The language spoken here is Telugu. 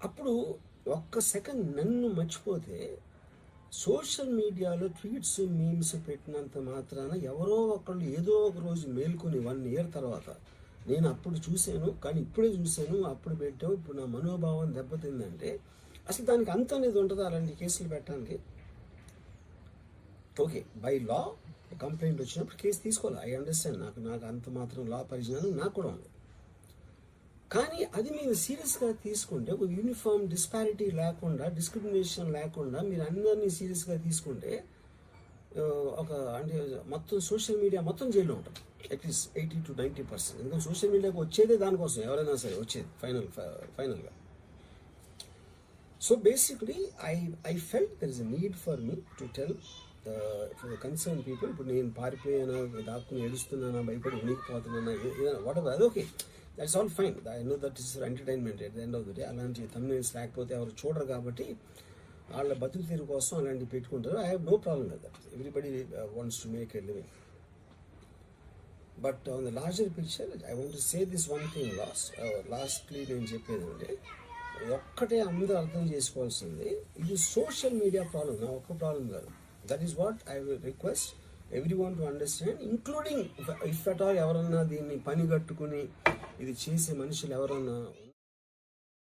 అప్పుడు ఒక్క సెకండ్ నన్ను మర్చిపోతే సోషల్ మీడియాలో ట్వీట్స్ మీమ్స్ పెట్టినంత మాత్రాన ఎవరో ఒకళ్ళు ఏదో ఒక రోజు మేల్కొని 1 year తర్వాత నేను అప్పుడు చూశాను కానీ ఇప్పుడే చూశాను అప్పుడు పెట్టావు ఇప్పుడు నా మనోభావం దెబ్బతిందంటే అసలు దానికి అంతం అనేది ఉంటుందా అలాంటి కేసులు పెట్టడానికి? ఓకే, బై లా కంప్లైంట్ వచ్చినప్పుడు కేసు తీసుకోవాలి, ఐ అండర్స్టాండ్. నాకు అంత మాత్రం లా పరిజ్ఞానం నాకు కూడా ఉంది. కానీ అది మీరు సీరియస్గా తీసుకుంటే ఒక యూనిఫామ్ డిస్పారిటీ లేకుండా, డిస్క్రిమినేషన్ లేకుండా మీరు అందరినీ సీరియస్గా తీసుకుంటే ఒక అంటే మొత్తం సోషల్ మీడియా మొత్తం జైల్లో ఉంటుంది అట్లీస్ట్ 80 to 90%. ఎందుకంటే సోషల్ మీడియాకి వచ్చేదే దానికోసం, ఎవరైనా సరే వచ్చేది ఫైనల్గా. So basically I felt there is a need for me to tell for the concern people. ఇప్పుడు నేను పారిపోయానా, దాక్కుని ఏడుస్తున్నానా, భయపడి ఉనికిపోతున్నానా, వాట్ ఎవర్, అది okay, that's all fine. I know that is entertainment at the end of the day. అలాంటి thumbnails లేకపోతే ఎవరు చూడరు కాబట్టి వాళ్ళ బతుకు తీరు కోసం అలాంటివి పెట్టుకుంటారు. I have no problem with that. Everybody wants to make a living. But on the larger picture I want to say this one thing lastly నేను చెప్పేది అంటే ఒక్కటే అందరూ అర్థం చేసుకోవాల్సింది, ఇది సోషల్ మీడియా ప్రాబ్లం, నా ఒక్క ప్రాబ్లం కాదు. That is what I will request everyone to understand, including if at all ఎవరన్నా దీన్ని పని కట్టుకుని ఇది చేసే మనుషులు ఎవరన్నా